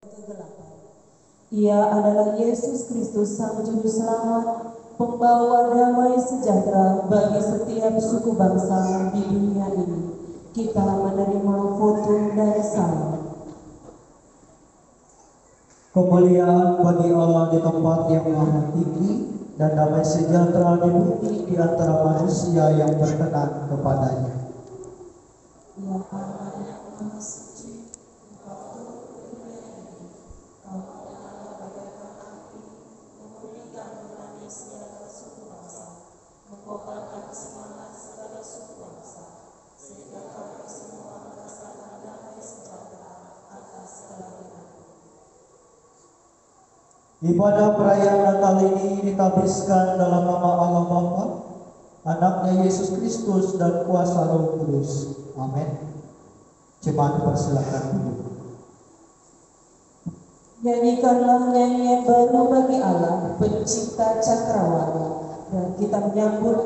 Ke-8. Ia adalah Yesus Kristus, Sang Juru Selamat, pembawa damai sejahtera bagi setiap suku bangsa di dunia ini. Kita menerima foto dan salam. Kemuliaan bagi Allah di tempat yang maha tinggi, dan damai sejahtera di bumi di antara manusia yang berkenan kepadanya. Ya Allah yang maha suci, Engkau turun ke dunia ini, Kau menyala bagaikan api, memulihkan nurani segala suku bangsa, mengobarkan semangat segala suku bangsa, sehingga kami semua merasakan damai sejahtera atas segala bidang. Ibadah perayaan Natal ini ditabiskan dalam nama Allah Bapa, Anaknya Yesus Kristus, dan kuasa Roh Kudus. Amin. Jemaat persilakan duduk. Nyanyikanlah nyanyian baru bagi Allah, Pencipta cakrawala, dan kita menyambut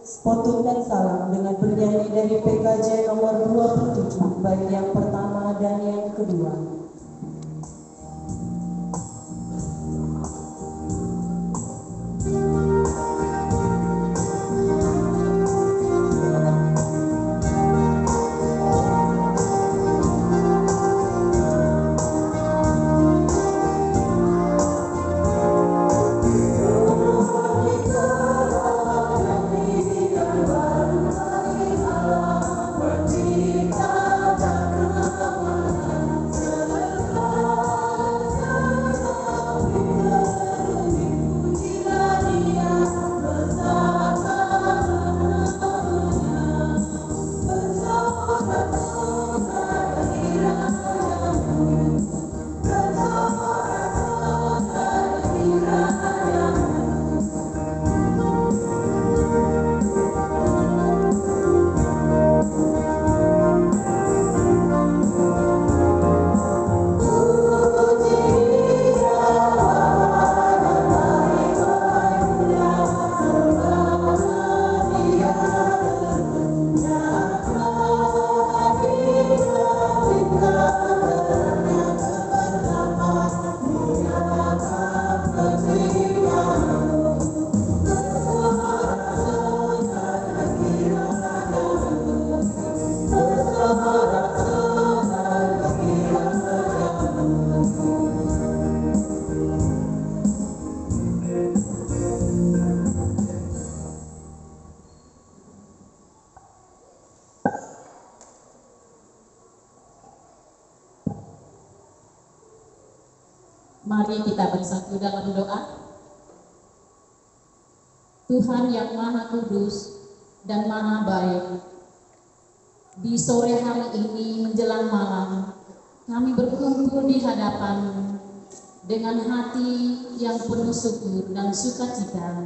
spotut dan salam dengan bernyanyi dari PKJ nomor 27, baik yang pertama dan yang kedua. Mari kita bersatu dalam doa. Tuhan yang Maha Kudus dan Maha Baik, di sore hari ini menjelang malam, kami berkumpul di hadapan dengan hati yang penuh syukur dan sukacita.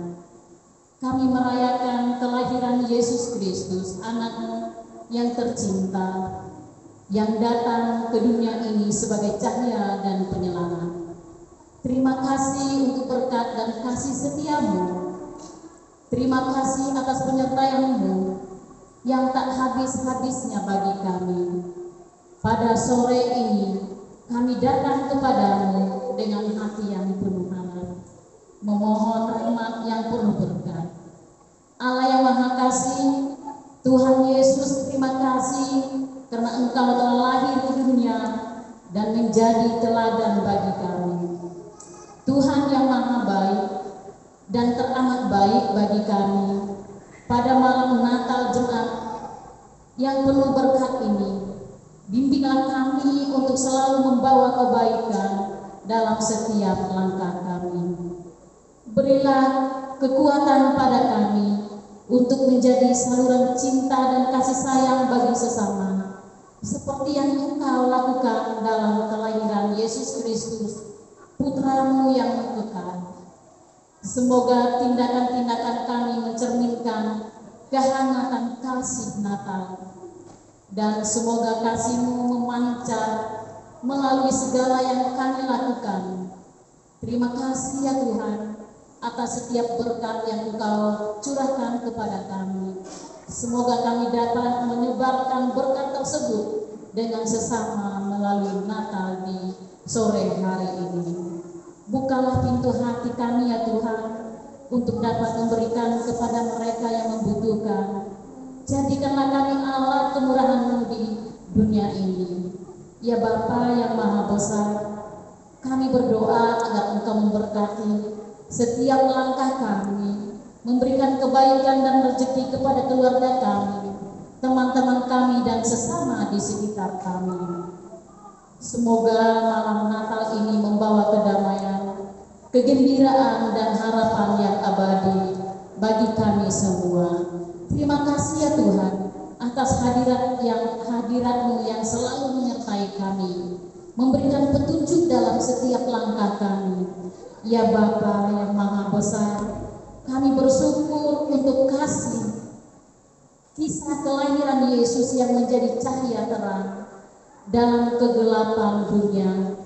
Kami merayakan kelahiran Yesus Kristus, Anak-Mu yang tercinta, yang datang ke dunia ini sebagai cahaya dan penyelamat. Terima kasih untuk berkat dan kasih setia-Mu. Terima kasih atas penyertaan-Mu yang tak habis-habisnya bagi kami. Pada sore ini, kami datang kepadamu dengan hati yang penuh harap, memohon rahmat yang penuh berkat. Allah yang Maha Kasih, Tuhan Yesus, terima kasih karena Engkau telah lahir di dunia dan menjadi teladan bagi kami. Tuhan yang Maha Baik dan teramat baik bagi kami, pada malam Natal Jumat yang penuh berkat ini, bimbinglah kami untuk selalu membawa kebaikan dalam setiap langkah kami. Berilah kekuatan pada kami untuk menjadi saluran cinta dan kasih sayang bagi sesama, seperti yang Engkau lakukan dalam kelahiran Yesus Kristus, Putra-Mu yang kekal. Semoga tindakan-tindakan kami mencerminkan kehangatan kasih Natal, dan semoga kasih-Mu memancar melalui segala yang kami lakukan. Terima kasih ya Tuhan atas setiap berkat yang Engkau curahkan kepada kami. Semoga kami dapat menyebarkan berkat tersebut dengan sesama melalui Natal di sore hari ini. Bukalah pintu hati kami ya Tuhan, untuk dapat memberikan kepada mereka yang membutuhkan. Jadikanlah kami alat kemurahan-Mu di dunia ini. Ya Bapa yang Maha Besar, kami berdoa agar Engkau memberkati setiap langkah kami, memberikan kebaikan dan rezeki kepada keluarga kami, teman-teman kami dan sesama di sekitar kami. Semoga malam Natal ini membawa kedamaian, kegembiraan dan harapan yang abadi bagi kami semua. Terima kasih ya Tuhan atas hadirat-Mu yang selalu menyertai kami, memberikan petunjuk dalam setiap langkah kami. Ya Bapa yang Maha Besar, kami bersyukur untuk kisah kelahiran Yesus yang menjadi cahaya terang dalam kegelapan dunia.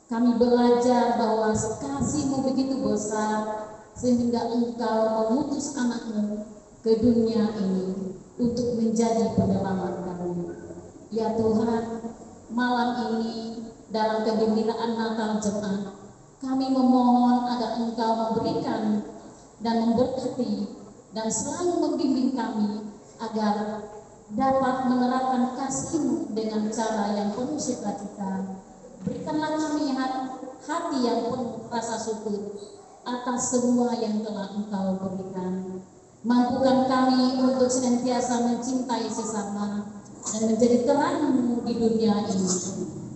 Kami belajar bahwa kasih-Mu begitu besar sehingga Engkau mengutus anak-Mu ke dunia ini untuk menjadi penyelamat kami. Ya Tuhan, malam ini dalam kegembiraan Natal Jemaat, kami memohon agar Engkau memberikan dan memberkati dan selalu membimbing kami agar dapat menerapkan kasih-Mu dengan cara yang penuh sukacita. Berikanlah kami hati yang penuh rasa syukur atas semua yang telah Engkau berikan. Mampukan kami untuk senantiasa mencintai sesama dan menjadi terang-Mu di dunia ini.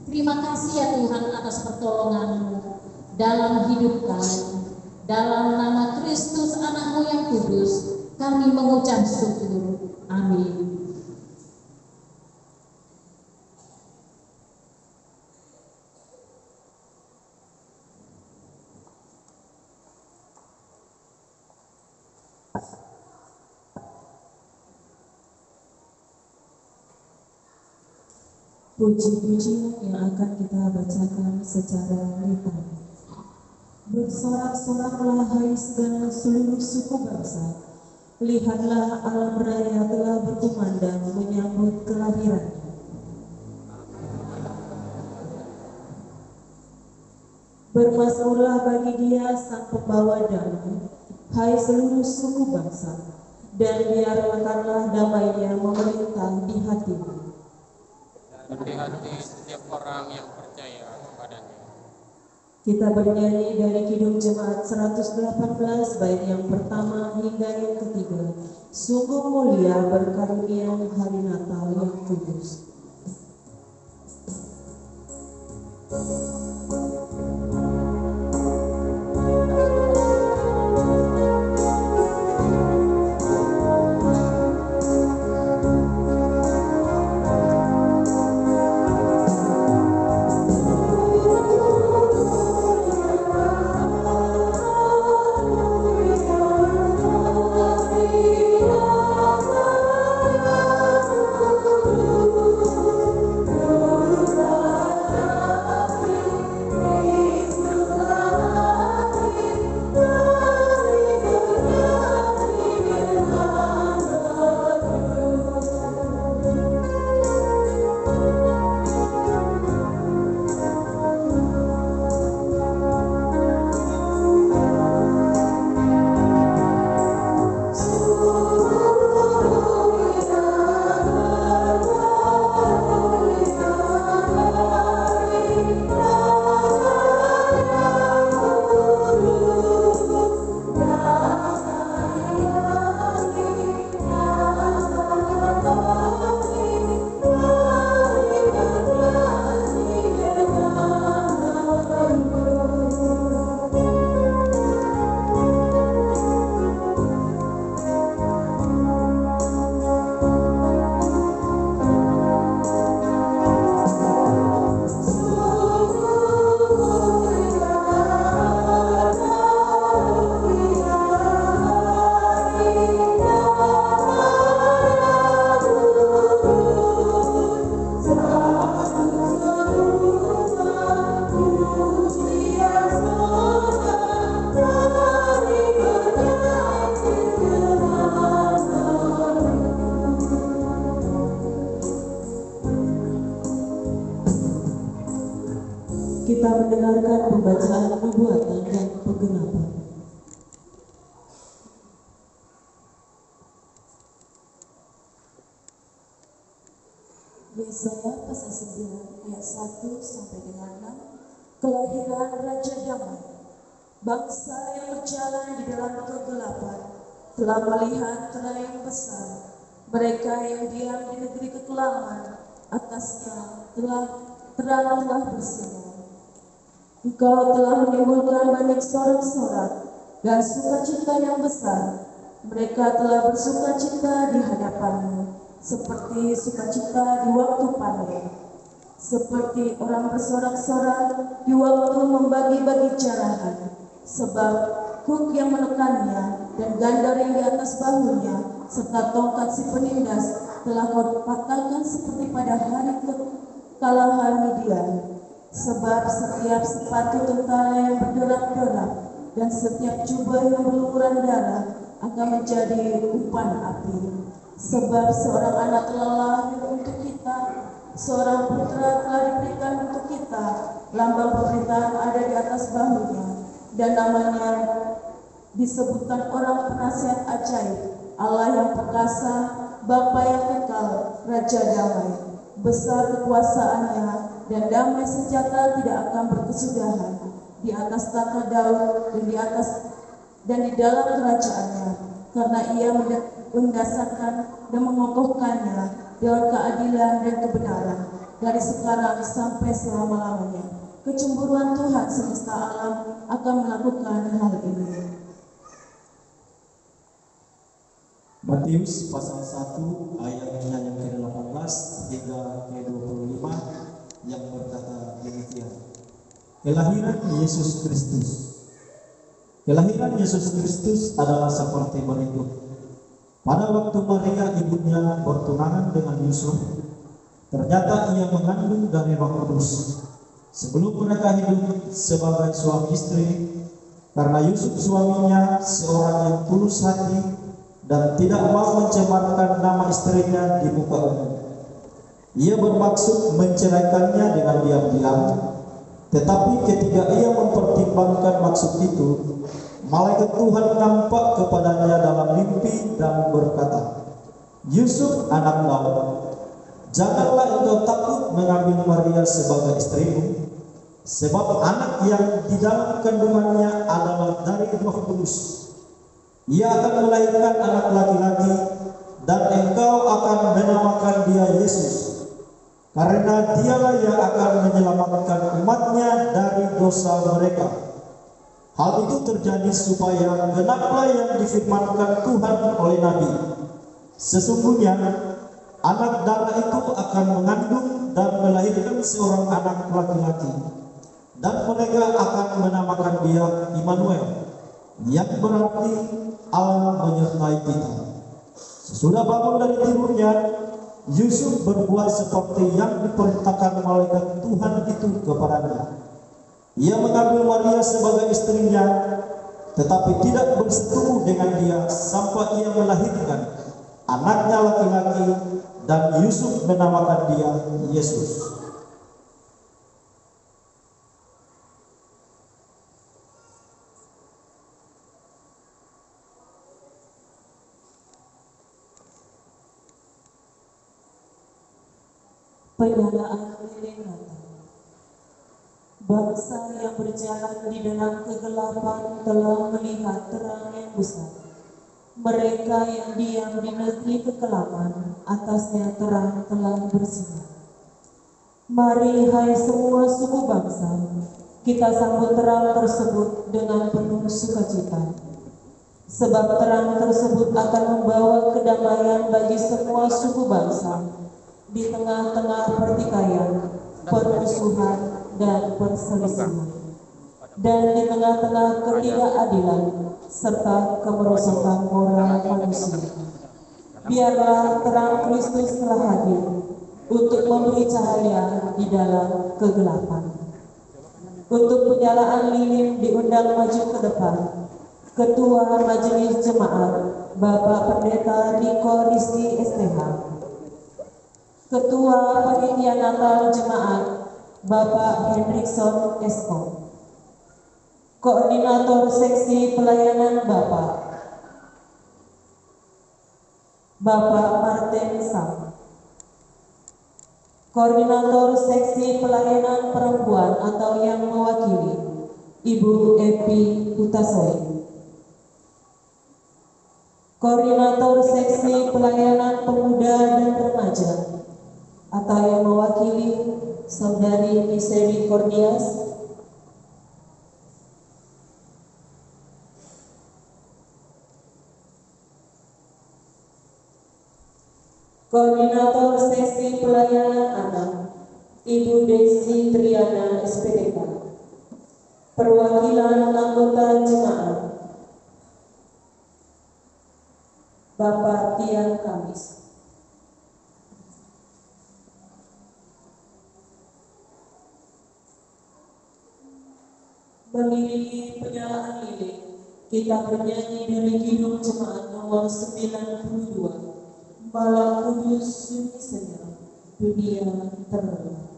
Terima kasih ya Tuhan atas pertolongan-Mu dalam hidup kami. Dalam nama Kristus anak-Mu yang kudus, kami mengucap syukur. Amin. Puji-pujian yang akan kita bacakan secara litani. Bersorak-soraklah hai segala seluruh suku bangsa, lihatlah alam raya telah berkumandang menyambut kelahirannya. Bermasmurlah bagi Dia sang pembawa damai, hai seluruh suku bangsa, dan biarkanlah damainya memerintah di hatimu. Di hati setiap orang yang percaya kepadanya. Kita bernyanyi dari Kidung Jemaat 118 bait yang pertama hingga yang ketiga. Sungguh mulia berkarunia hari Natal yang kudus. kita mendengarkan pembacaan nubuatan dan penggenapan. Yesaya pasal 9 ayat 1 sampai dengan 6. Kelahiran Raja Damai. Bangsa yang berjalan di dalam kegelapan telah melihat terang yang besar. Mereka yang diam di negeri kekelaman, atasnya terang telah bersinar. Engkau telah menimbulkan banyak sorak-sorak dan sukacita yang besar. Mereka telah bersukacita di hadapanmu, seperti sukacita di waktu panen, seperti orang bersorak-sorak di waktu membagi-bagi jarahan. Sebab kuk yang menekannya dan gandar yang di atas bahunya serta tongkat si penindas telah kau patahkan seperti pada hari kekalahan Midian. Sebab setiap sepatu tentara yang berderap-derap dan setiap jubah yang berlumuran darah akan menjadi umpan api. Sebab seorang anak telah lahir untuk kita, seorang putra telah diberikan untuk kita, lambang pemerintahan ada di atas bahunya, dan namanya disebutkan orang penasihat ajaib, Allah yang perkasa, Bapa yang kekal, Raja damai. Besar kekuasaannya dan damai sejahtera tidak akan berkesudahan di atas tahta Daud dan di dalam kerajaannya, karena ia mendasarkan dan mengokohkannya dengan keadilan dan kebenaran dari sekarang sampai selama-lamanya. Kecemburuan Tuhan semesta alam akan melakukan hal ini. Matius pasal 1 ayatnya yang ke-18 hingga ke-25 yang berkata demikian. Kelahiran Yesus Kristus. Kelahiran Yesus Kristus adalah seperti berikut. Pada waktu Maria ibunya bertunangan dengan Yusuf, ternyata ia mengandung dari Roh Kudus. Sebelum mereka hidup sebagai suami istri, karena Yusuf suaminya seorang yang tulus hati dan tidak mau mencemarkan nama istrinya di muka umum. Ia bermaksud menceraikannya dengan diam-diam, tetapi ketika ia mempertimbangkan maksud itu, malaikat Tuhan nampak kepadanya dalam mimpi dan berkata, "Yusuf anak Daud, janganlah engkau takut mengambil Maria sebagai istrimu, sebab anak yang di dalam kandungannya adalah dari Roh Kudus. Ia akan melahirkan anak laki-laki, dan engkau akan menamakan dia Yesus, karena dialah yang akan menyelamatkan umatnya dari dosa mereka." Hal itu terjadi supaya genaplah yang difirmankan Tuhan oleh Nabi, "Sesungguhnya anak darah itu akan mengandung dan melahirkan seorang anak laki-laki, dan mereka akan menamakan dia Immanuel," yang berarti Allah menyertai kita. Sesudah bangun dari tidurnya, Yusuf berbuat seperti yang diperintahkan malaikat Tuhan itu kepadanya. Ia mengambil Maria sebagai istrinya, tetapi tidak bersetubuh dengan dia sampai ia melahirkan anaknya laki-laki, dan Yusuf menamakan dia Yesus. Penyalaan lilin Natal. Bangsa yang berjalan di dalam kegelapan telah melihat terang yang besar. Mereka yang diam di negeri kekelaman, atasnya terang telah bersinar. Mari hai semua suku bangsa, kita sambut terang tersebut dengan penuh sukacita. Sebab terang tersebut akan membawa kedamaian bagi semua suku bangsa di tengah-tengah pertikaian, permusuhan, dan perselisihan, dan di tengah-tengah ketidakadilan serta kemerosotan moral manusia. Biarlah terang Kristus telah hadir untuk memberi cahaya di dalam kegelapan. Untuk penyalaan lilin diundang maju ke depan Ketua Majelis Jemaat Bapak Pendeta Niko Rizky STH, Ketua Panitia Natal Jemaat Bapak Hendrikson Esko. Koordinator Seksi Pelayanan Bapak Martin Sam. Koordinator Seksi Pelayanan Perempuan atau yang mewakili Ibu Epi Utasoi. Koordinator Seksi Pelayanan Pemuda dan Remaja atau yang mewakili Saudari Misericordias. Koordinator Seksi Pelayanan Anak Ibu Desi Triana SPDK. Perwakilan anggota jemaat Bapak Tian Kamis. Mengiringi penyalaan lilin, kita bernyanyi dari Kidung Jemaat nomor 92. Malam Kudus sunyi senyap, dunia terang.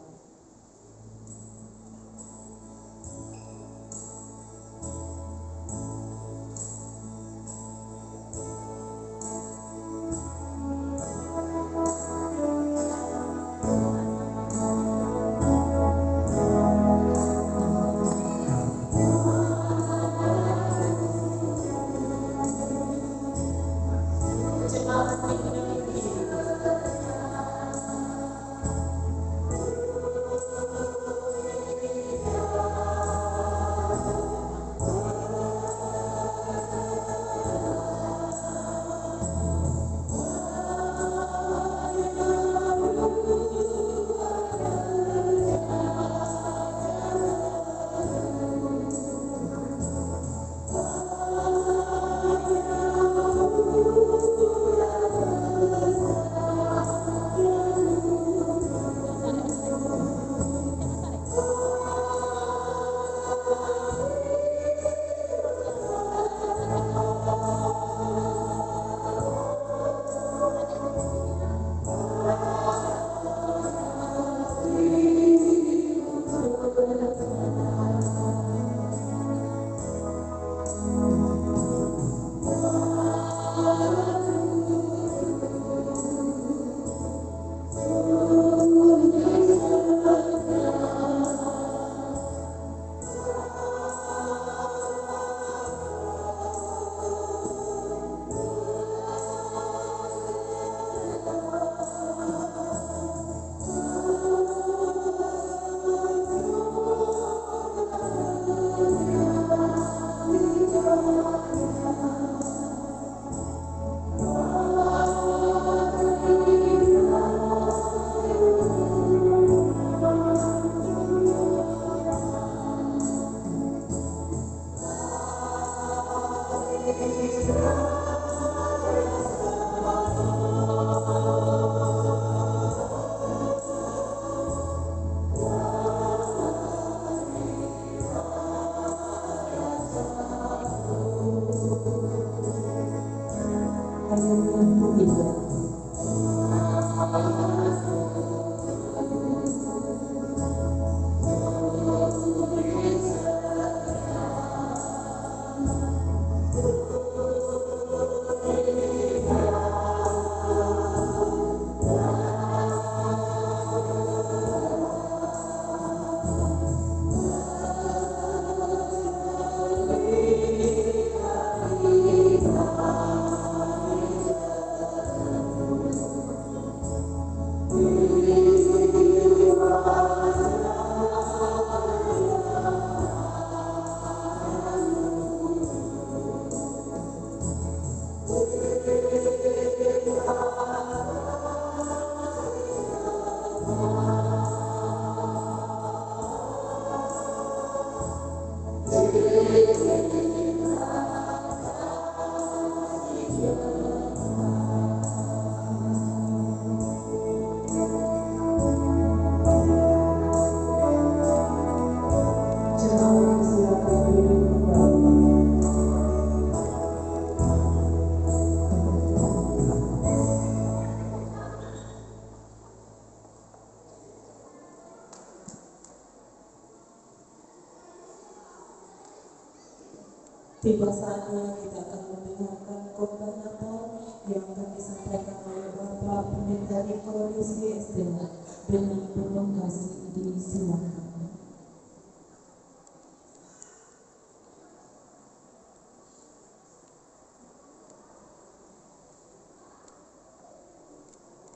Tiba saatnya kita akan mendengarkan khotbah Natal yang akan disampaikan oleh Bapak Pendeta Riko Rizky Estela. Dengan penuh kasih disilakan.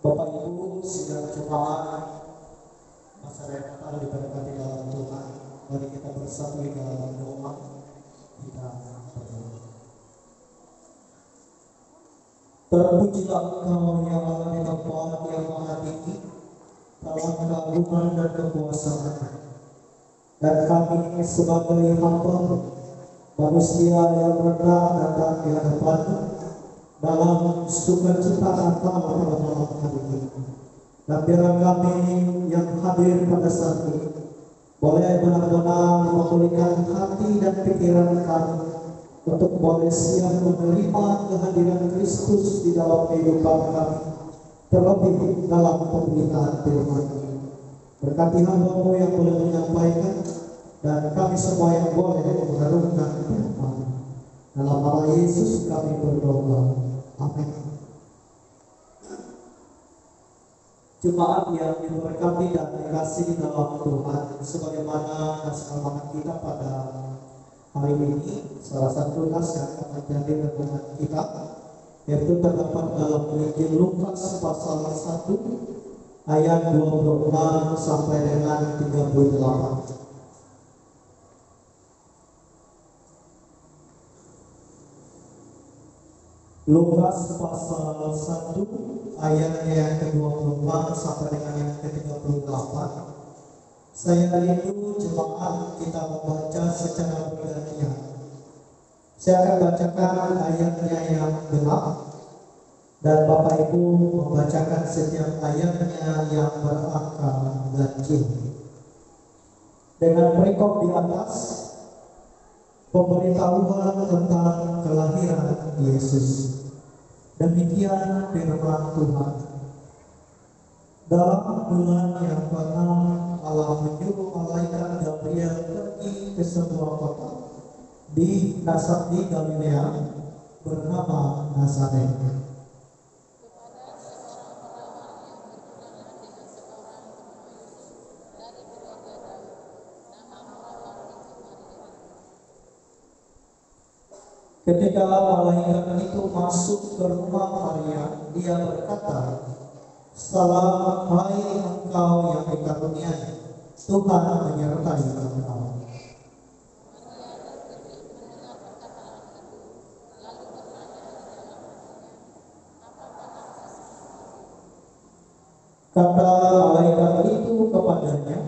Bapak Ibu sidang jemaat masyarakat yang diberkati dalam Tuhan, mari kita bersatu di dalam doa. Kita berdoa. Terpujilah Engkau ya Allah di tempat yang maha tinggi dalam keagungan dan kekuasaan. Dan kami sebagai hamba manusia yang rendah datang di hadapan-Mu dalam sukacita Natal pada malam hari ini. Dan biarlah kami yang hadir pada saat ini boleh benar-benar memulihkan hati dan pikiran kami untuk boleh siap menerima kehadiran Kristus di dalam kehidupan kami, terlebih dalam pemberitaan firman ini. Berkati hamba-Mu yang boleh menyampaikan dan kami semua yang boleh mengharumkan firman. Dalam nama Yesus kami berdoa. Amin. Jemaat yang diberkati dan dikasihi dalam Tuhan, sebagaimana kesepahaman kita pada hari ini, salah satu naskah yang menjadi renungan kita yaitu terdapat dalam Injil Lukas pasal 1 ayat 26 sampai dengan 38. Lukas pasal 1 ayat yang ke-24 sampai dengan yang ke-38. Saya rindu jemaat kita membaca secara bergantian. Saya akan bacakan ayatnya yang genap dan Bapak Ibu membacakan setiap ayatnya yang berangka ganjil. Dengan perikop di atas, pemberitahuan tentang kelahiran Yesus. Demikian firman Tuhan. Dalam bulan yang ke-6 Allah menyuruh malaikat Gabriel pergi ke sebuah kota di Galilea bernama Nazaret. Ketika malaikat itu masuk ke rumah Maria, dia berkata, "Salam, hai engkau yang dikaruniai, Tuhan menyertai engkau." Kata malaikat itu kepadanya,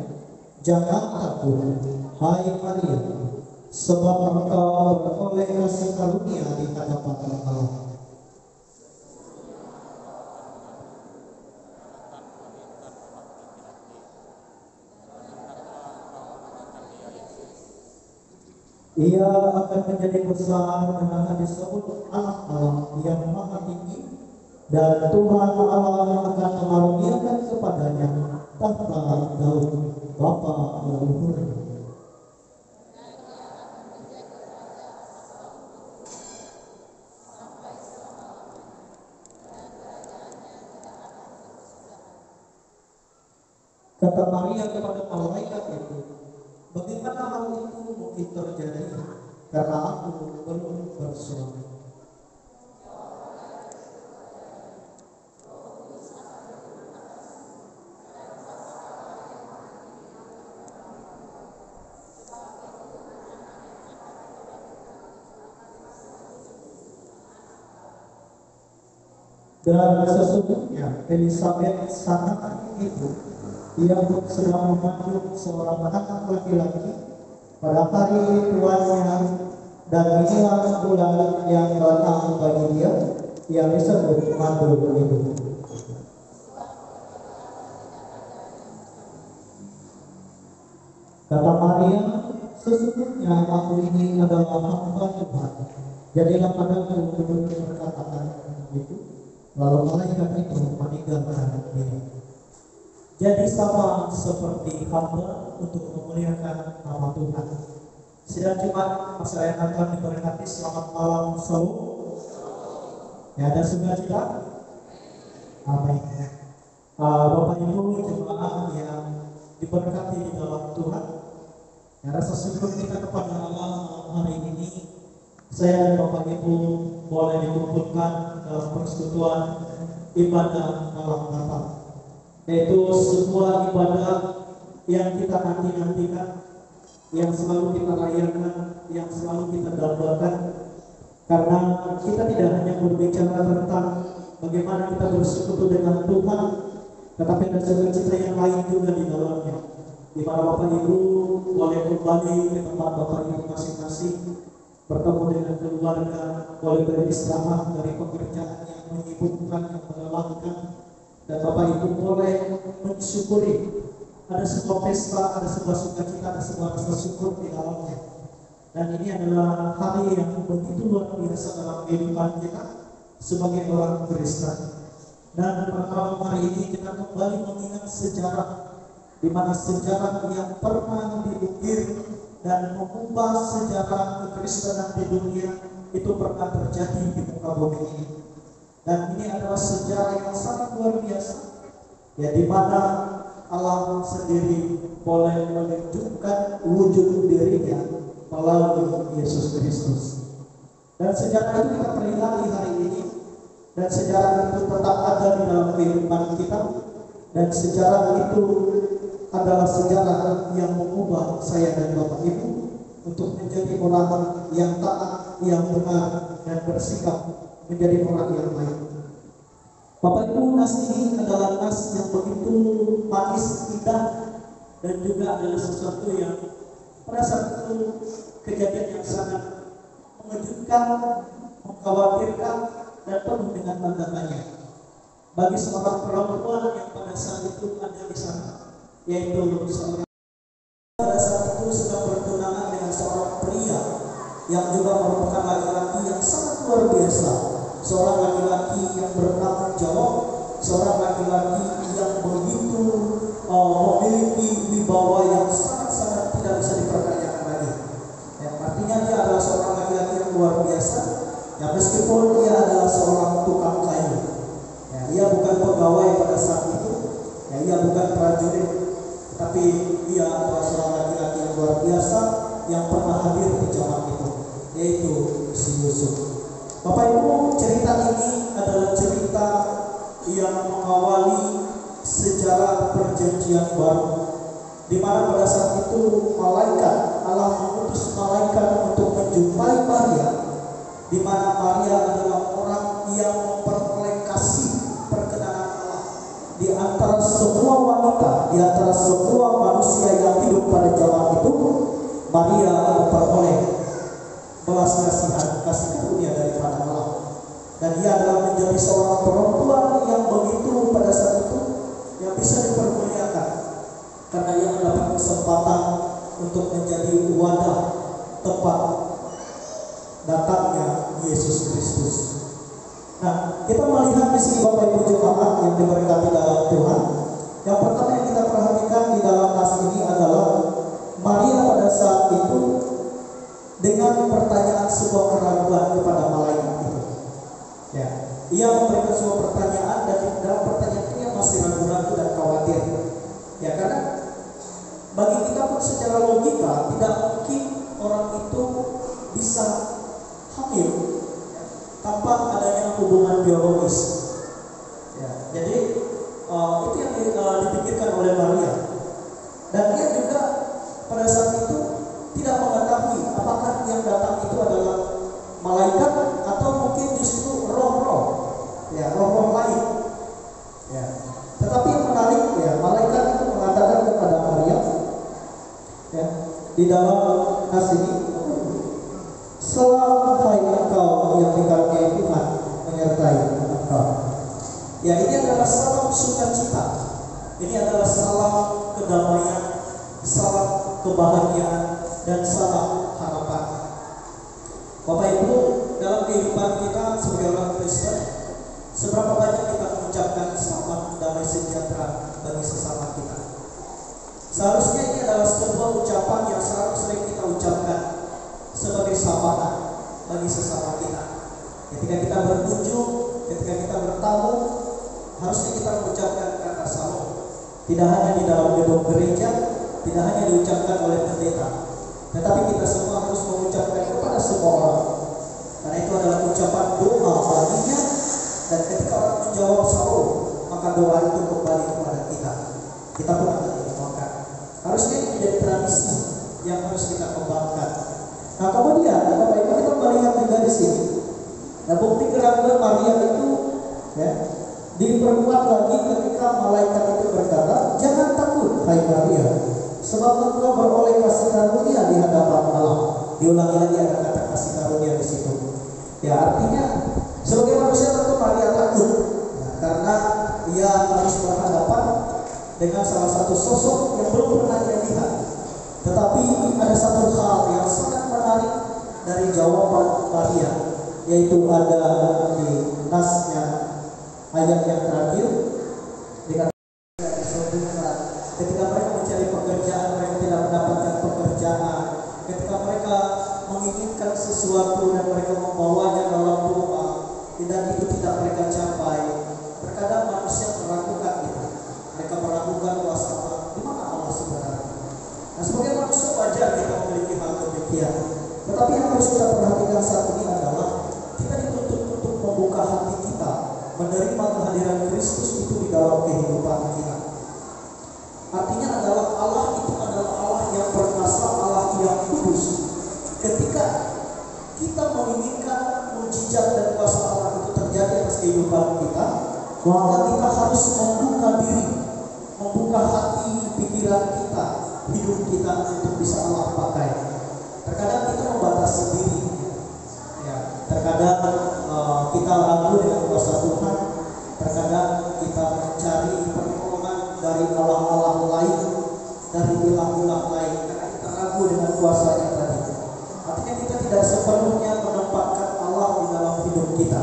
"Jangan takut, hai Maria, sebab engkau beroleh kasih karunia di hadapan Allah. Ia akan menjadi besar dan akan disebut Anak Allah yang Maha Tinggi, dan Tuhan Allah akan mengaruniakan kepadanya tahta Daud bapa leluhurnya. Kata Maria kepada malaikat itu, "Bagaimana hal itu mungkin terjadi? Karena aku belum bersuami." Dan sesungguhnya Elisabeth sanak itu yang sedang mengandung seorang anak laki-laki pada hari tuannya, dan inilah bulan yang ke-6 bagi dia yang disebut mandul itu. Kata Maria, "Sesungguhnya aku ini adalah hamba Tuhan, jadilah padaku menurut perkataan itu." Lalu malaikat itu meninggalkan dia. Jadi sama seperti hamba untuk memuliakan nama Tuhan, Sidang Jumat Masyarakat Natal diberkati. Selamat malam Salam. Ya, ada sukacita. Amin. Bapak Ibu jemaat yang diberkati di dalam Tuhan. Ya, rasa syukur kita kepada Allah hari ini. Saya dan Bapak Ibu boleh dikumpulkan dalam persekutuan ibadah malam Natal, yaitu sebuah ibadah yang kita nanti-nantikan, yang selalu kita rayakan, yang selalu kita dambakan, karena kita tidak hanya berbicara tentang bagaimana kita bersekutu dengan Tuhan, tetapi ada sukacita yang lain juga di dalamnya, di mana Bapak Ibu boleh kembali ke tempat Bapak Ibu masing-masing, bertemu dengan keluarga, boleh beristirahat dari pekerjaan yang menyibukkan, yang melelahkan, dan Bapak Ibu boleh mensyukuri ada sebuah pesta, ada sebuah sukacita, ada sebuah rasa syukur di dalamnya. Dan ini adalah hari yang begitu luar biasa dalam kehidupan kita sebagai orang Kristen. Dan pada malam hari ini kita kembali mengingat sejarah, di mana sejarah yang pernah diukir dan mengubah sejarah kekristenan di dunia itu pernah terjadi di muka bumi ini. Dan ini adalah sejarah yang sangat luar biasa, ya, di mana Allah sendiri boleh menunjukkan wujud dirinya melalui Yesus Kristus. Dan sejarah itu kita peringati hari ini, dan sejarah itu tetap ada di dalam kehidupan kita, dan sejarah itu adalah sejarah yang mengubah saya dan Bapak Ibu untuk menjadi orang yang taat, yang benar, dan bersikap menjadi orang yang baik. Bapak Ibu, nas ini adalah nas yang begitu manis, indah, dan juga adalah sesuatu yang pada saat itu kejadian yang sangat mengejutkan, mengkhawatirkan, dan penuh dengan tanda tanya bagi seorang perempuan yang pada saat itu ada di sana, yaitu seorang pada saat itu sedang bertunangan dengan seorang pria yang juga merupakan laki-laki yang sangat luar biasa, seorang laki-laki yang bertanggung jawab, seorang laki-laki yang begitu memiliki wibawa yang sangat-sangat tidak bisa dipertanyakan lagi. Ya, artinya dia adalah seorang laki-laki yang luar biasa. Ya, meskipun dia adalah seorang tukang kayu, ya, ia bukan pegawai pada saat itu, ya, ia bukan prajurit, tapi dia adalah seorang laki-laki yang luar biasa yang pernah hadir di zaman itu, yaitu si Yusuf. Bapak Ibu, cerita ini adalah cerita yang mengawali sejarah perjanjian baru, di mana pada saat itu malaikat Allah mengutus malaikat untuk menjumpai Maria, di mana Maria adalah orang yang memperoleh kasih perkenanan Allah di antara semua wanita, di antara semua manusia yang hidup pada zaman itu. Maria memperoleh belas kasihan, kasih karunia daripada Allah, dan dia adalah menjadi seorang perempuan yang begitu pada saat itu yang bisa dipermuliakan, karena ia mendapat kesempatan untuk menjadi wadah tempat datangnya Yesus Kristus. Nah, kita melihat di sini Bapak Ibu jemaat yang diberkati dalam Tuhan. Yang pertama yang kita perhatikan di dalam nas ini adalah Maria pada saat itu dengan pertanyaan sebuah keraguan kepada malaikat itu. Ya, ia memberikan sebuah pertanyaan, dan dalam pertanyaan ini masih ragu-ragu dan khawatir. Ya, karena bagi kita pun secara logika tidak mungkin orang itu bisa hamil tanpa adanya hubungan biologis. Ya, jadi itu yang dipikirkan oleh Maria, dan dia juga pada saat itu tidak mengetahui apakah yang datang itu adalah malaikat atau mungkin justru roh-roh, ya, roh-roh lain. Ya. Tetapi yang menarik, ya, malaikat itu mengatakan kepada Maria, ya, di dalam nas ini, "Salam hai engkau yang dikaruniai Tuhan menyertai engkau." Ya, ini adalah salam sukacita, ini adalah salam kedamaian, salam kebahagiaan, dan salam harapan. Bapak Ibu, dalam kehidupan kita sebagai orang Kristen, seberapa banyak kita mengucapkan selamat damai sejahtera bagi sesama kita? Seharusnya ini adalah sebuah ucapan yang selalu sering kita ucapkan, bagi sesama kita. Ketika kita berkunjung, ketika kita bertamu, harusnya kita mengucapkan kata salam. Tidak hanya di dalam gedung gereja, tidak hanya diucapkan oleh pendeta, tetapi kita semua harus mengucapkan kepada semua orang. Karena itu adalah ucapan doa baginya, dan ketika orang menjawab salam, maka doa itu kembali kepada kita. Kita pun akan didoakan. Harusnya ini menjadi tradisi yang harus kita kembangkan. Nah kemudian Bapak Ibu, kita melihat juga di sini, nah bukti keraguan Maria itu ya, diperkuat lagi ketika malaikat itu berkata, jangan takut hai Maria, sebab engkau beroleh kasih karunia di hadapan Allah. Diulangi lagi ada kata kasih karunia di situ. Ya artinya sebagai manusia tentu Maria takut, ya, karena ia harus berhadapan dengan salah satu sosok yang belum pernah dia lihat. Tetapi ada satu hal yang sangat menarik dari jawaban Maria, yaitu ada di nasnya ayat yang terakhir dikatakan ketika mereka mencari pekerjaan, mereka tidak mendapatkan pekerjaan. Ketika mereka menginginkan sesuatu dan mereka membawanya dalam doa, dan itu tidak mereka capai. Terkadang manusia meragukan itu. Mereka meragukan kuasa Allah. Di mana Allah sebenarnya? Nah, sebagai manusia wajar kita memiliki hal demikian. Tetapi yang harus kita perhatikan saat ini adalah kita dituntut untuk membuka hati kita, menerima kehadiran Kristus itu di dalam kehidupan kita. Artinya adalah Allah itu adalah Allah yang perkasa, Allah yang kudus. Ketika kita menginginkan mujizat dan kuasa Allah itu terjadi atas kehidupan kita, maka kita harus membuka diri, membuka hati, pikiran kita, hidup kita untuk bisa Allah pakai. Terkadang kita membatasi diri, ya. Terkadang kita ragu dengan kuasa Tuhan. Terkadang kita mencari pertolongan dari Allah-Allah lain, dari ilah-ilah lain, karena kita ragu dengan kuasanya tadi. Artinya kita tidak sepenuhnya menempatkan Allah di dalam hidup kita.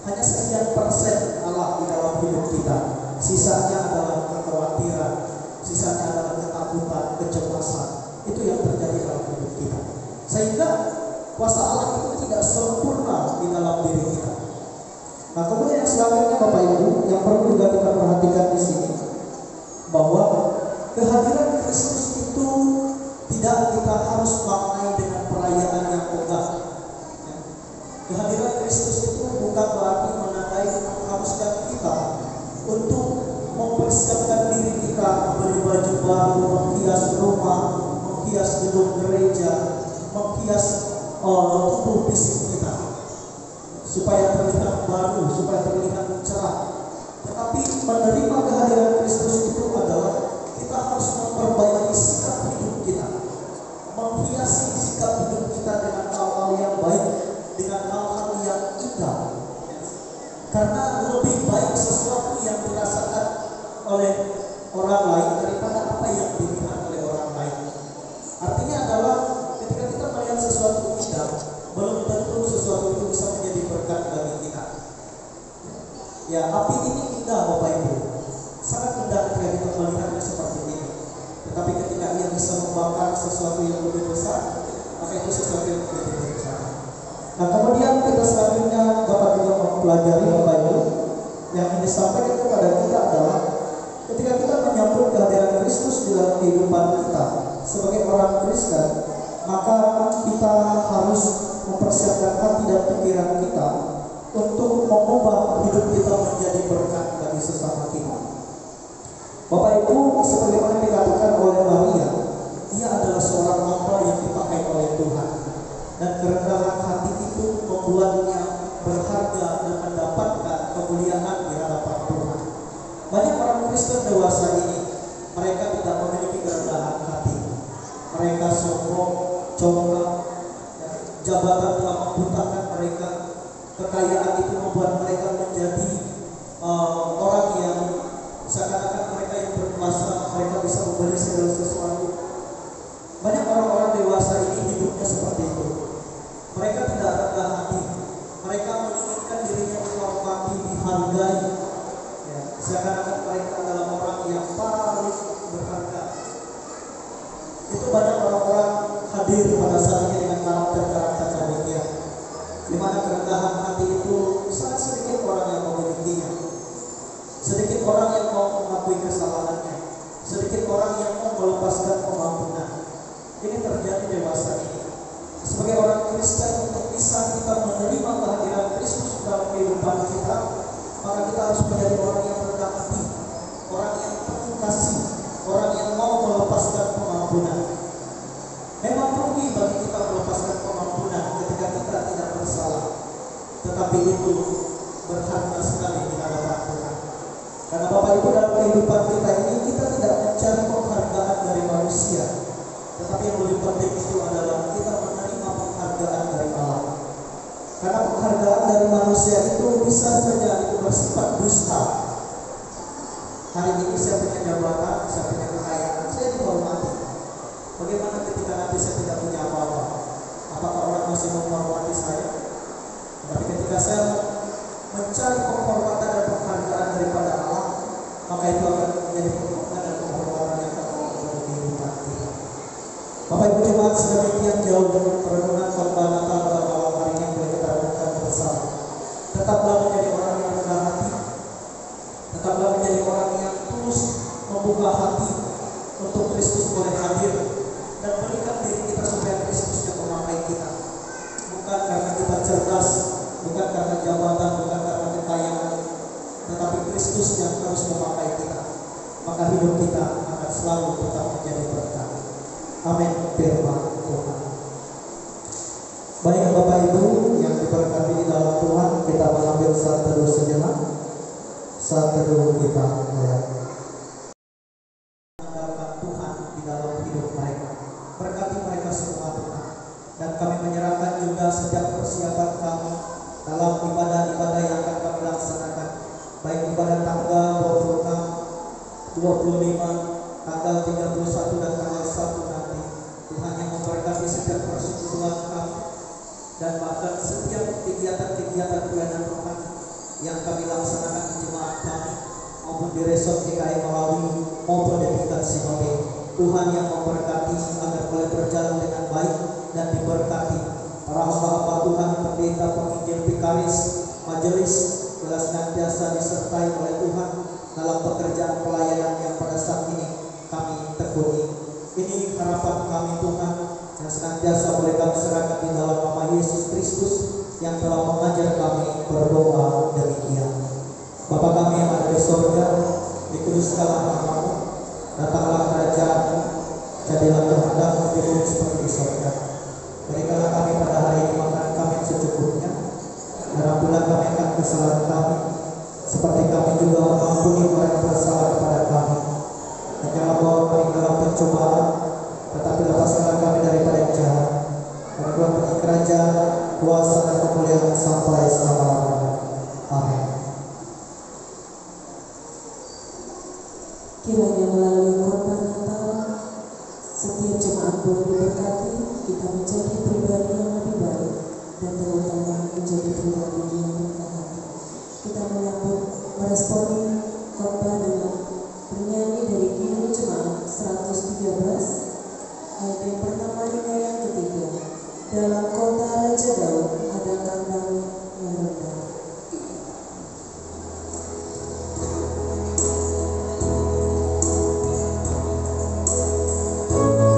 Hanya sekian persen Allah di dalam hidup kita. Sisanya adalah kekhawatiran, sisanya adalah ketakutan, kecemasan. Itu yang terjadi dalam hidup kita. Sehingga kuasa Allah itu tidak sempurna di dalam diri kita. Nah kemudian yang selanjutnya Bapak Ibu, yang perlu juga kita perhatikan di sini, bahwa kehadiran Kristus itu tidak kita harus maknai dengan perayaan yang megah. Ya. Kehadiran Kristus itu bukan berarti menandai mengharuskan kita untuk mempersiapkan diri kita, membeli baju baru, menghias rumah, menghias gedung gereja, menghias tubuh fisik kita, supaya terlihat baru, supaya terlihat cerah. Tetapi menerima kehadiran Kristus itu adalah kita harus memperbaiki sikap hidup kita, menghiasi sikap hidup kita dengan hal-hal yang baik, dengan hal-hal yang indah. Karena lebih baik sesuatu yang dirasakan oleh orang lain daripada apa yang dilihat oleh orang lain. Artinya adalah ketika kita melihat sesuatu indah, belum tentu sesuatu itu bisa menjadi berkat bagi kita. Ya, api ini indah Bapak Ibu, sangat indah ketika kita melihatnya seperti ini. Tetapi ketika ia bisa membakar sesuatu yang lebih besar, maka itu sesuatu yang menjadi bencana. Nah kemudian kita selanjutnya dapat juga mempelajari Bapak Ibu, yang disampaikan kepada kita adalah ketika kita menyambut kehadiran Kristus di dalam kehidupan kita sebagai orang Kristen, maka kita harus mempersiapkan hati dan pikiran kita untuk mengubah hidup kita menjadi berkat bagi sesama kita. Bapak Ibu, sebagaimana dikatakan oleh Maria, ia adalah seorang hamba yang dipakai oleh Tuhan, dan kerendahan hati itu membuatnya berharga dan mendapatkan kemuliaan di hadapan Tuhan. Banyak orang Kristen dewasa ini, mereka tidak memiliki kerendahan hati. Mereka sombong, congkak, jabatan telah membutakan mereka. Kekayaan itu membuat mereka menjadi orang yang seakan-akan mereka yang berkuasa, mereka bisa membeli segala sesuatu. Banyak orang-orang dewasa ini hidupnya seperti itu. Mereka tidak rendah hati. Mereka menginginkan dirinya dihormati, dihargai. Ya, seakan-akan mereka adalah orang yang paling berharga. Itu banyak orang-orang hadir pada saat ini dengan karakter-karakter demikian. orang yang mau melepaskan pengampunan. Ini terjadi dewasa ini. Sebagai orang Kristen, untuk bisa kita menerima kehadiran Kristus dalam kehidupan kita, maka kita harus menjadi orang yang rendah hati, orang yang penuh kasih, orang yang mau melepaskan pengampunan. Memang rugi bagi kita melepaskan pengampunan ketika kita tidak bersalah, tetapi itu berharga sekali di hadapan Tuhan. Karena Bapak Ibu, dalam kehidupan kita ini kita tidak mencari penghargaan dari manusia, tetapi yang lebih penting itu adalah kita menerima penghargaan dari Allah. Karena penghargaan dari manusia itu bisa saja itu bersifat dusta. Hari ini saya punya jabatan, saya punya kekayaan, saya dihormati. Bagaimana ketika nanti saya tidak punya apa-apa? Apakah orang masih menghormati saya? Tapi ketika saya mencari penghormatan dan penghargaan daripada Allah, maka itu akan menjadi penghormatan dan penghormatan yang akan menjadi kehidupan kita. Bapak Ibu jemaat, sedemikian jauh perenungan khotbah Natal pada malam hari ini yang boleh kita renungkan bersama. Tetaplah menjadi orang yang rendah hati, tetaplah menjadi orang yang tulus membuka hati untuk Kristus boleh hadir dan berikan diri kita supaya Kristus yang memakai kita. Bukan karena kita cerdas, bukan karena jabatan, bukan karena kekayaan, tetapi Kristus yang harus memakai kita. Maka hidup kita akan selalu tetap menjadi berkat. Amin. Firman Tuhan. Baik Bapak Ibu yang diberkati di dalam Tuhan, kita mengambil saat teduh sejenak. Saat teduh kita mengandalkan Tuhan di dalam hidup mereka. Berkati mereka semua Tuhan. Dan kami menyerahkan juga setiap persiapan kami dalam ibadah-ibadah yang akan kami laksanakan, baik ibadah tanggal 26, 25, tanggal 31 dan tanggal 1 nanti. Tuhan yang memberkati setiap persekutuan kami dan bahkan setiap kegiatan-kegiatan pelayanan rohani yang kami laksanakan di jemaat kami maupun di Resort GKI Malawi maupun di tingkat Sinode. Tuhan yang memberkati agar boleh berjalan dengan baik dan diberkati. Para hamba-hamba Tuhan, pendeta, penginjil, vikaris, majelis jelas senantiasa disertai oleh Tuhan dalam pekerjaan pelayanan yang pada saat ini kami tekuni. Ini harapan kami Tuhan yang senantiasa boleh kami serahkan di dalam nama Yesus Kristus yang telah mengajar kami berdoa demikian. Bapa kami yang ada di surga, dikuduskanlah namamu, datanglah kerajaan-Mu, jadilah kehendak-Mu di bumi seperti di surga. Berikanlah kami pada hari ini makan kami secukupnya, dan ampunilah kami akan kesalahan kami, seperti kami juga mengampuni orang yang bersalah kepada kami. Dan jangan bawa kami dalam pencobaan, tetapi lepaskanlah kami daripada yang jahat. Karena Tuhan punya kerajaan, kuasa dan kemuliaan sampai selama-lamanya. Amin. Kiranya melalui korban Natal, setiap jemaat boleh diberkati, kita menjadi pribadi yang lebih baik, dan terutama menjadi pribadi yang rendah hati. Kita menyambut meresponi khotbah dengan bernyanyi dari Kidung Jemaat 113, ayat yang pertama hingga yang ketiga. Dalam kota Raja Daud ada kandang yang rendah. Amin.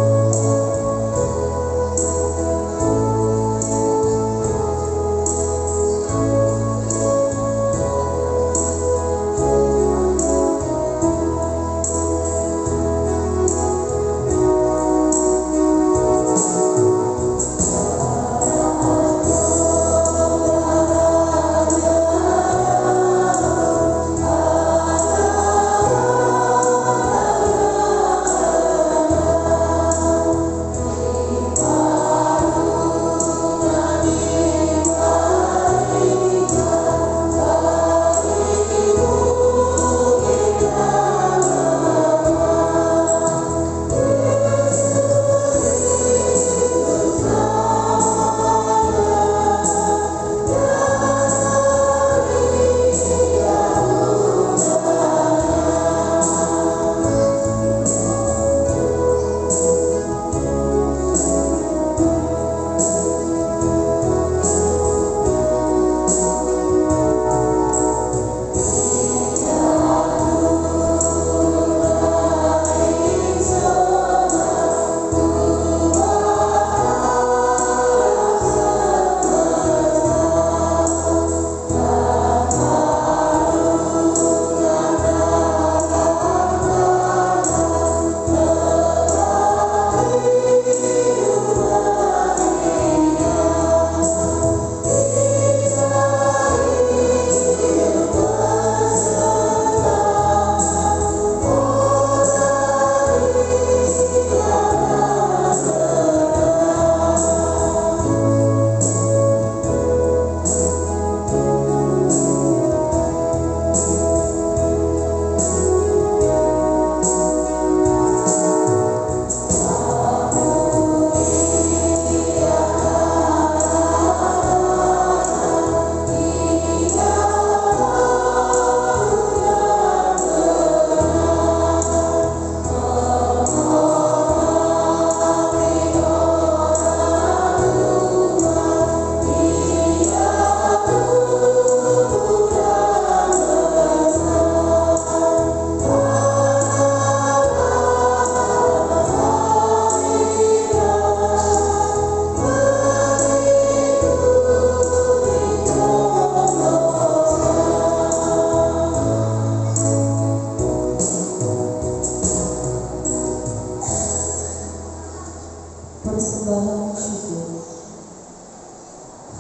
ucapan syukur.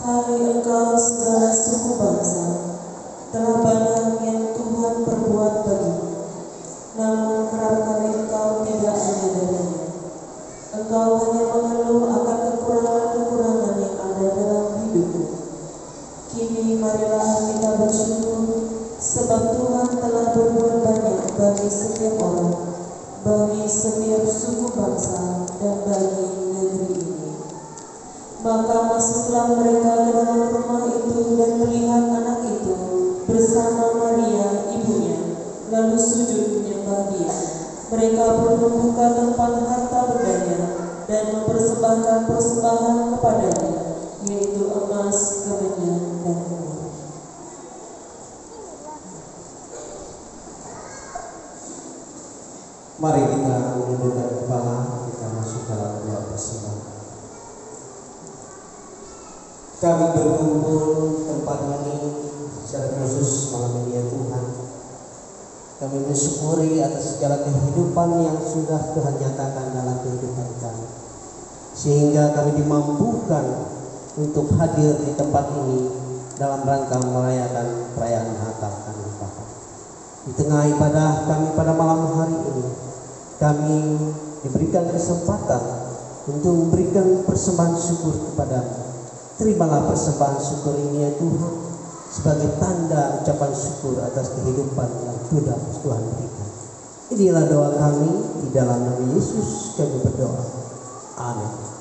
Hai engkau segala suku bangsa, telah banyak yang Tuhan perbuat bagimu, namun kerap kali engkau tidak menyadarinya. Engkau hanya mengeluh akan kekurangan-kekurangan yang ada dalam hidupmu. Kini marilah kita bersyukur, sebab Tuhan telah berbuat banyak bagi setiap orang, bagi setiap suku bangsa, dan bagi negeri ini. Maka masuklah mereka ke dalam rumah itu dan melihat anak itu bersama Maria ibunya, lalu sujud menyembah dia. Mereka pun membuka tempat harta bendanya dan mempersembahkan persembahan kepadanya, yaitu emas, kemenyan, dan emas. Mari kita menundukkan kepala, kita masuk dalam doa persembahan. Kami berkumpul tempat ini secara khusus malam ini ya Tuhan. Kami mensyukuri atas segala kehidupan yang sudah Tuhan nyatakan dalam kehidupan kami, sehingga kami dimampukan untuk hadir di tempat ini dalam rangka merayakan perayaan Natal kami Bapa. Di tengah ibadah kami pada malam hari ini, kami diberikan kesempatan untuk memberikan persembahan syukur kepadamu. Terimalah persembahan syukur ini ya Tuhan, sebagai tanda ucapan syukur atas kehidupan yang sudah Tuhan berikan. Inilah doa kami, di dalam nama Yesus kami berdoa. Amin.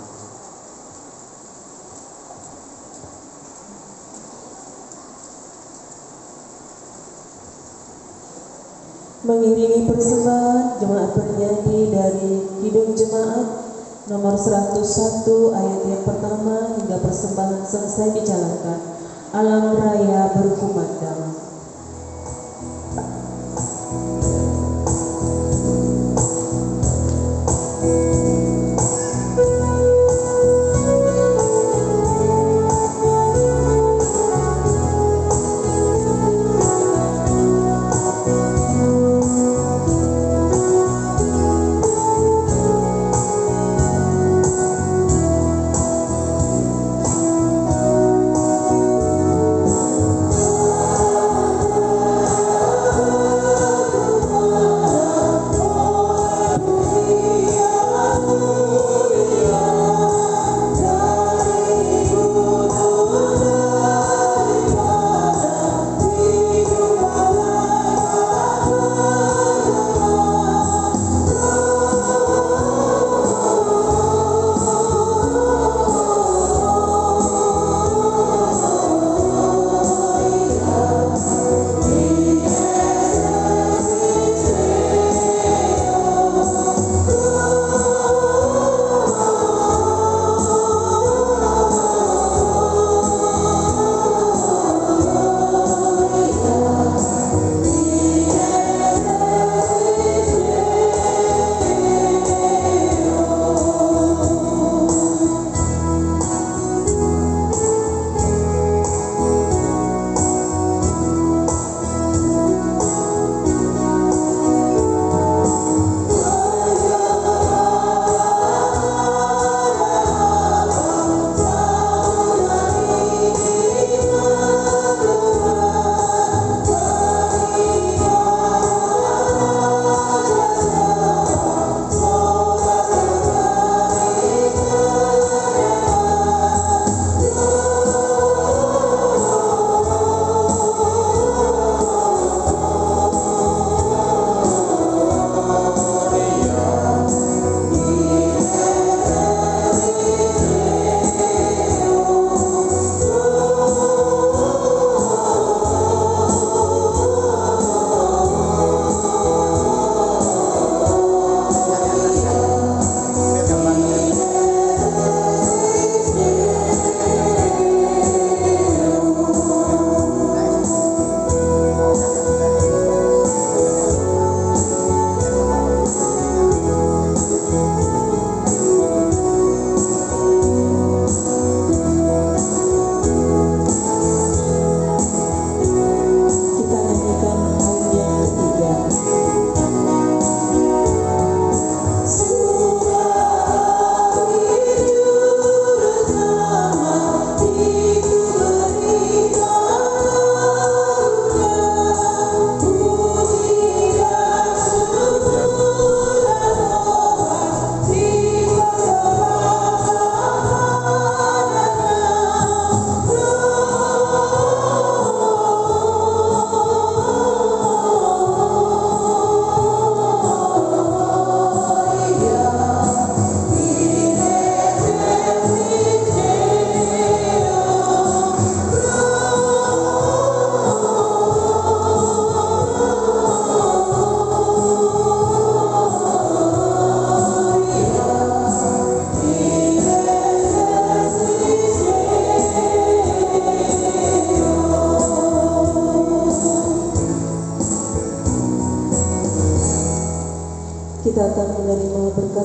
Mengiringi persembahan, jemaat bernyanyi dari Kidung Jemaat nomor 101 ayat yang pertama hingga persembahan selesai dijalankan. Alam raya berkumandang. Amin.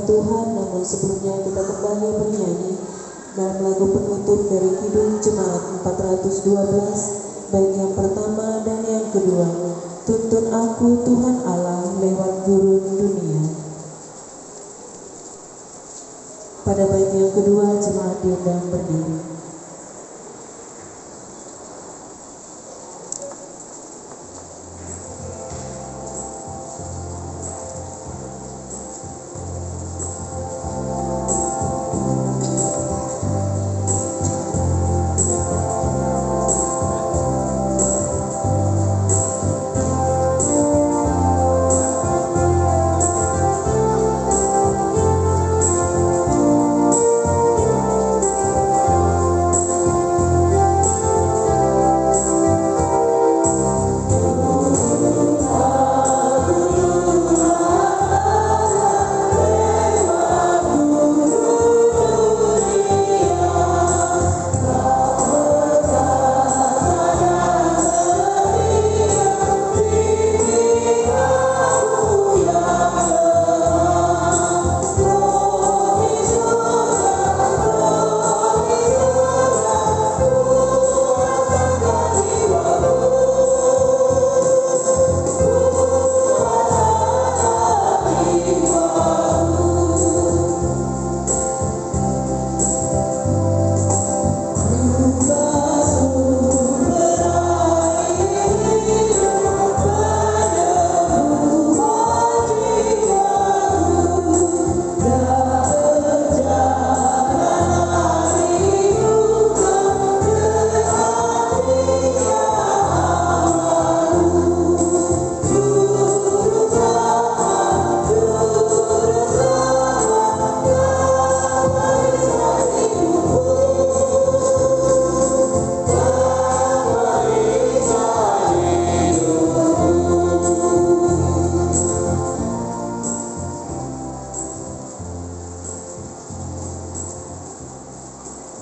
Tuhan, namun sebelumnya kita kembali bernyanyi dalam lagu penutup dari Kidung Jemaat 412, baik yang pertama dan yang kedua, Tuntun Aku Tuhan Allah lewat gurun dunia. Pada bait yang kedua, jemaat diundang berdiri.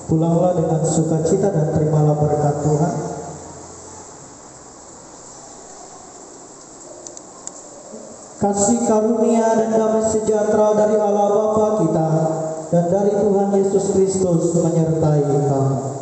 Pulanglah dengan sukacita dan terimalah berkat Tuhan. Kasih karunia dan damai sejahtera dari Allah Bapa kita dan dari Tuhan Yesus Kristus menyertai kamu.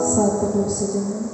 Saat teduh sejenak.